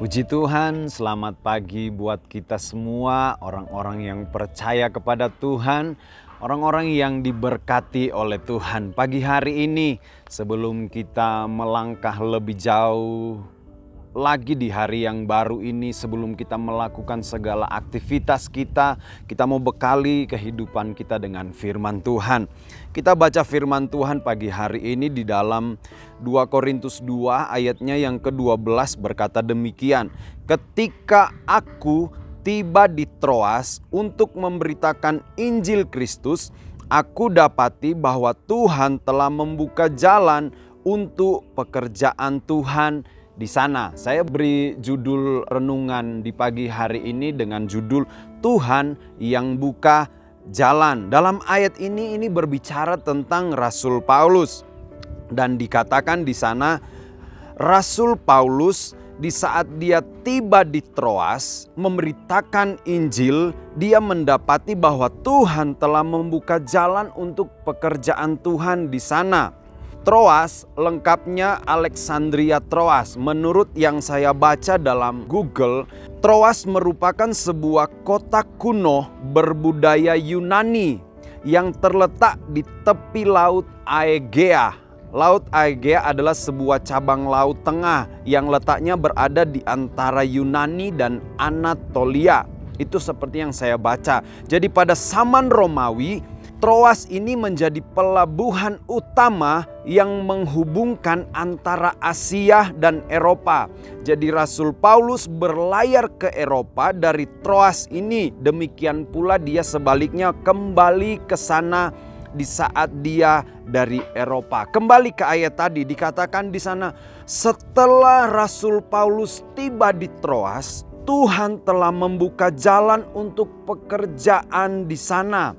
Puji Tuhan, selamat pagi buat kita semua, orang-orang yang percaya kepada Tuhan, orang-orang yang diberkati oleh Tuhan. Pagi hari ini, sebelum kita melangkah lebih jauh lagi di hari yang baru ini, sebelum kita melakukan segala aktivitas kita mau bekali kehidupan kita dengan firman Tuhan. Kita baca firman Tuhan pagi hari ini di dalam 2 Korintus 2 ayatnya yang ke-12 berkata demikian. Ketika aku tiba di Troas untuk memberitakan Injil Kristus, aku dapati bahwa Tuhan telah membuka jalan untuk pekerjaan Tuhan di sana. Saya beri judul renungan di pagi hari ini dengan judul Tuhan yang buka jalan. Dalam ayat ini berbicara tentang Rasul Paulus. Dan dikatakan di sana Rasul Paulus di saat dia tiba di Troas memberitakan Injil, dia mendapati bahwa Tuhan telah membuka jalan untuk pekerjaan Tuhan di sana. Troas lengkapnya Alexandria Troas. Menurut yang saya baca dalam Google, Troas merupakan sebuah kota kuno berbudaya Yunani yang terletak di tepi Laut Aegea. Laut Aegea adalah sebuah cabang laut tengah yang letaknya berada di antara Yunani dan Anatolia. Itu seperti yang saya baca. Jadi pada zaman Romawi, Troas ini menjadi pelabuhan utama yang menghubungkan antara Asia dan Eropa. Jadi Rasul Paulus berlayar ke Eropa dari Troas ini. Demikian pula dia sebaliknya kembali ke sana di saat dia dari Eropa. Kembali ke ayat tadi, dikatakan di sana, setelah Rasul Paulus tiba di Troas, Tuhan telah membuka jalan untuk pekerjaan di sana.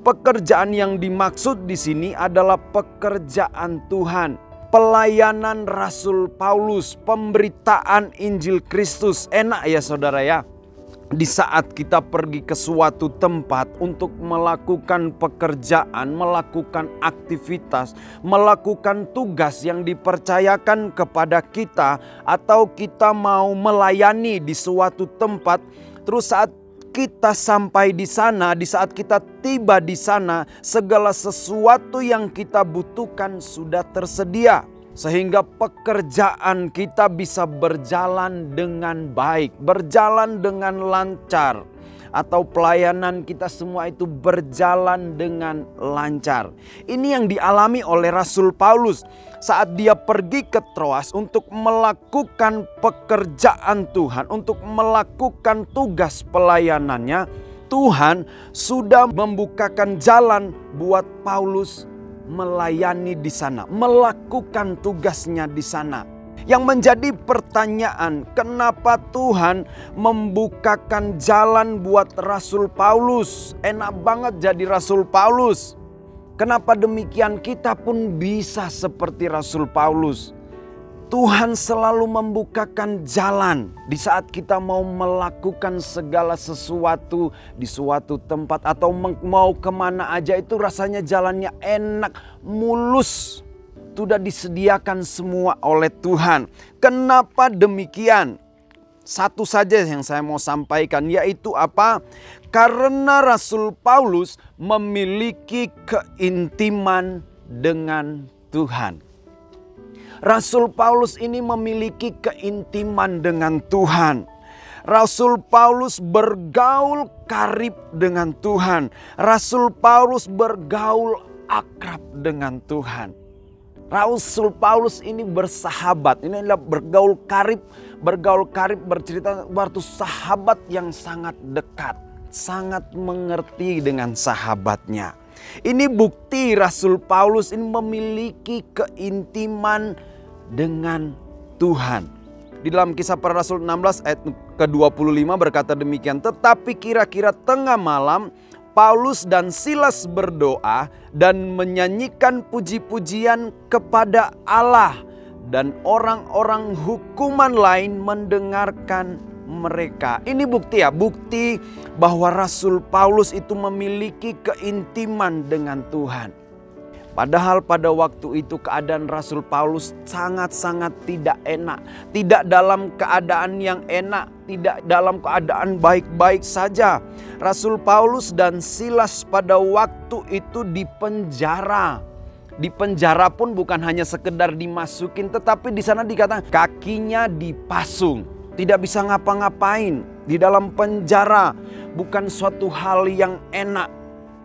Pekerjaan yang dimaksud di sini adalah pekerjaan Tuhan. Pelayanan Rasul Paulus, pemberitaan Injil Kristus. Enak ya saudara ya. Di saat kita pergi ke suatu tempat untuk melakukan pekerjaan, melakukan aktivitas, melakukan tugas yang dipercayakan kepada kita, atau kita mau melayani di suatu tempat, terus saat kita sampai di sana, di saat kita tiba di sana, segala sesuatu yang kita butuhkan sudah tersedia. Sehingga pekerjaan kita bisa berjalan dengan baik, berjalan dengan lancar. Atau pelayanan kita semua itu berjalan dengan lancar. Ini yang dialami oleh Rasul Paulus saat dia pergi ke Troas untuk melakukan pekerjaan Tuhan, untuk melakukan tugas pelayanannya. Tuhan sudah membukakan jalan buat Paulus melayani di sana, melakukan tugasnya di sana. Yang menjadi pertanyaan, kenapa Tuhan membukakan jalan buat Rasul Paulus? Enak banget jadi Rasul Paulus. Kenapa demikian? Kita pun bisa seperti Rasul Paulus. Tuhan selalu membukakan jalan di saat kita mau melakukan segala sesuatu di suatu tempat atau mau kemana aja, itu rasanya jalannya enak, mulus. Sudah disediakan semua oleh Tuhan. Kenapa demikian? Satu saja yang saya mau sampaikan, yaitu apa? Karena Rasul Paulus memiliki keintiman dengan Tuhan. Rasul Paulus ini memiliki keintiman dengan Tuhan. Rasul Paulus bergaul karib dengan Tuhan. Rasul Paulus bergaul akrab dengan Tuhan. Rasul Paulus ini bersahabat, ini adalah bergaul karib bercerita waktu sahabat yang sangat dekat, sangat mengerti dengan sahabatnya. Ini bukti Rasul Paulus ini memiliki keintiman dengan Tuhan. Di dalam Kisah Para Rasul 16 ayat ke-25 berkata demikian, tetapi kira-kira tengah malam Paulus dan Silas berdoa dan menyanyikan puji-pujian kepada Allah, dan orang-orang hukuman lain mendengarkan mereka. Ini bukti ya, bukti bahwa Rasul Paulus itu memiliki keintiman dengan Tuhan. Padahal pada waktu itu keadaan Rasul Paulus sangat-sangat tidak enak. Tidak dalam keadaan yang enak, tidak dalam keadaan baik-baik saja. Rasul Paulus dan Silas pada waktu itu dipenjara. Di penjara pun bukan hanya sekedar dimasukin, tetapi di sana dikatakan kakinya dipasung. Tidak bisa ngapa-ngapain. Di dalam penjara bukan suatu hal yang enak.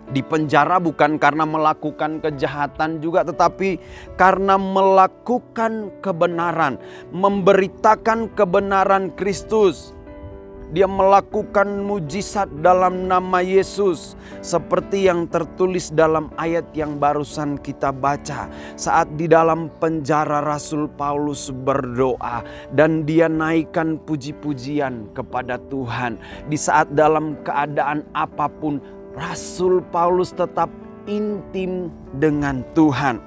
Di penjara bukan karena melakukan kejahatan juga, tetapi karena melakukan kebenaran, memberitakan kebenaran Kristus. Dia melakukan mujizat dalam nama Yesus, seperti yang tertulis dalam ayat yang barusan kita baca. Saat di dalam penjara Rasul Paulus berdoa dan dia naikkan puji-pujian kepada Tuhan. Di saat dalam keadaan apapun, Rasul Paulus tetap intim dengan Tuhan.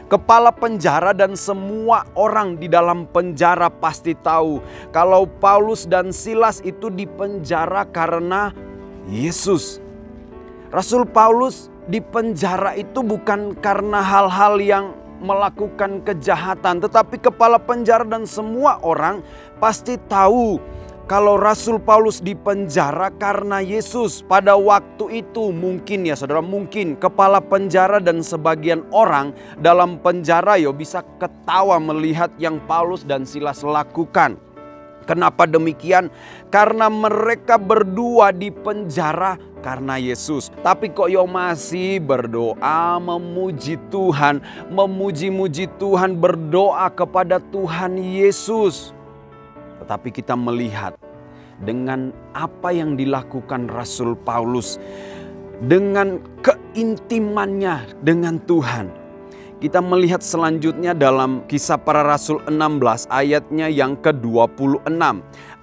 Kepala penjara dan semua orang di dalam penjara pasti tahu kalau Paulus dan Silas itu dipenjara karena Yesus. Rasul Paulus dipenjara itu bukan karena hal-hal yang melakukan kejahatan, tetapi kepala penjara dan semua orang pasti tahu kalau Rasul Paulus dipenjara karena Yesus. Pada waktu itu mungkin ya saudara, mungkin kepala penjara dan sebagian orang dalam penjara bisa ketawa melihat yang Paulus dan Silas lakukan. Kenapa demikian? Karena mereka berdua dipenjara karena Yesus. Tapi kok masih berdoa memuji Tuhan, memuji-muji Tuhan, berdoa kepada Tuhan Yesus. Tetapi kita melihat dengan apa yang dilakukan Rasul Paulus, dengan keintimannya dengan Tuhan. Kita melihat selanjutnya dalam Kisah Para Rasul 16 ayatnya yang ke-26.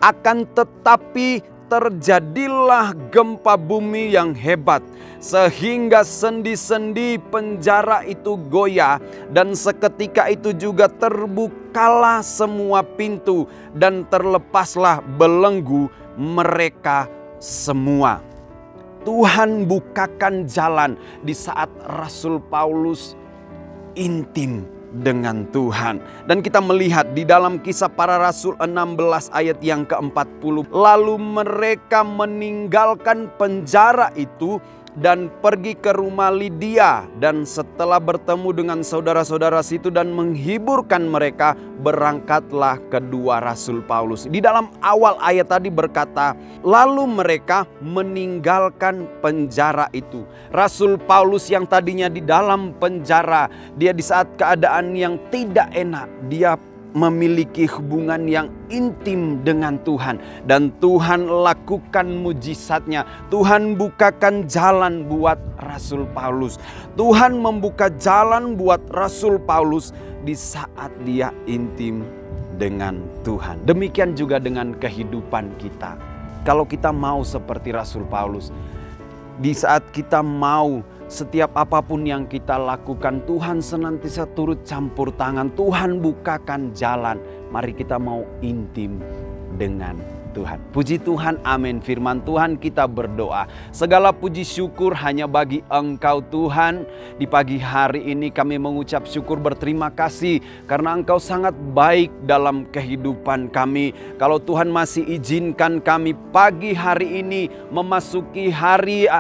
Akan tetapi terjadilah gempa bumi yang hebat, sehingga sendi-sendi penjara itu goyah, dan seketika itu juga terbukalah semua pintu dan terlepaslah belenggu mereka semua. Tuhan bukakan jalan di saat Rasul Paulus intim dengan Tuhan. Dan kita melihat di dalam Kisah Para Rasul 16 ayat yang ke-40. Lalu mereka meninggalkan penjara itu dan pergi ke rumah Lydia, dan setelah bertemu dengan saudara-saudara situ dan menghiburkan mereka, berangkatlah kedua Rasul Paulus. Di dalam awal ayat tadi berkata, lalu mereka meninggalkan penjara itu. Rasul Paulus yang tadinya di dalam penjara, dia di saat keadaan yang tidak enak, dia memiliki hubungan yang intim dengan Tuhan, dan Tuhan lakukan mujizatnya. Tuhan bukakan jalan buat Rasul Paulus. Tuhan membuka jalan buat Rasul Paulus di saat dia intim dengan Tuhan. Demikian juga dengan kehidupan kita. Kalau kita mau seperti Rasul Paulus, di saat kita mau setiap apapun yang kita lakukan, Tuhan senantiasa turut campur tangan. Tuhan bukakan jalan. Mari kita mau intim dengan Tuhan. Puji Tuhan, amin. Firman Tuhan kita berdoa. Segala puji syukur hanya bagi Engkau Tuhan. Di pagi hari ini kami mengucap syukur, berterima kasih karena Engkau sangat baik dalam kehidupan kami. Kalau Tuhan masih izinkan kami pagi hari ini memasuki hari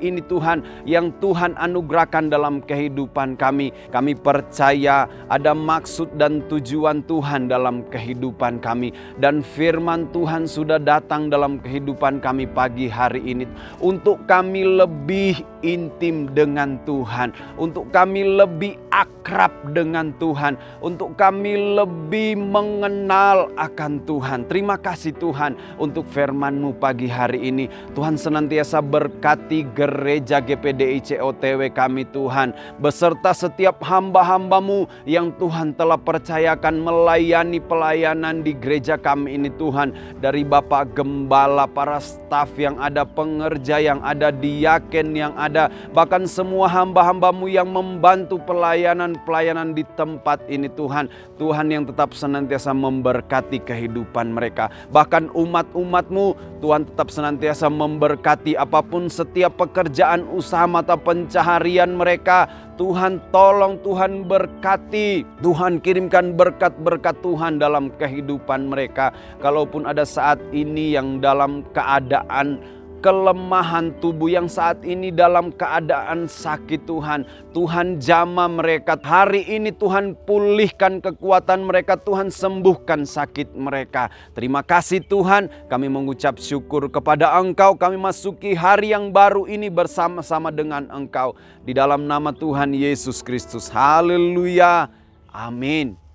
ini Tuhan, yang Tuhan anugerahkan dalam kehidupan kami. Kami percaya ada maksud dan tujuan Tuhan dalam kehidupan kami. Dan firman Tuhan sudah datang dalam kehidupan kami pagi hari ini untuk kami lebih intim dengan Tuhan, untuk kami lebih akrab dengan Tuhan, untuk kami lebih mengenal akan Tuhan. Terima kasih Tuhan untuk firman-Mu pagi hari ini. Tuhan senantiasa berkati gereja GPDIC OTW kami Tuhan, beserta setiap hamba-hamba-Mu yang Tuhan telah percayakan melayani pelayanan di gereja kami ini Tuhan. Dari Bapak Gembala, para staf yang ada, pengerja yang ada, diaken yang ada, ada, bahkan semua hamba-hamba-Mu yang membantu pelayanan-pelayanan di tempat ini Tuhan. Tuhan yang tetap senantiasa memberkati kehidupan mereka. Bahkan umat-umat-Mu Tuhan tetap senantiasa memberkati apapun setiap pekerjaan usaha mata pencaharian mereka. Tuhan tolong, Tuhan berkati, Tuhan kirimkan berkat-berkat Tuhan dalam kehidupan mereka. Kalaupun ada saat ini yang dalam keadaan kelemahan tubuh, yang saat ini dalam keadaan sakit Tuhan, Tuhan jamah mereka. Hari ini Tuhan pulihkan kekuatan mereka, Tuhan sembuhkan sakit mereka. Terima kasih Tuhan, kami mengucap syukur kepada Engkau. Kami masuki hari yang baru ini bersama-sama dengan Engkau. Di dalam nama Tuhan Yesus Kristus. Haleluya. Amin.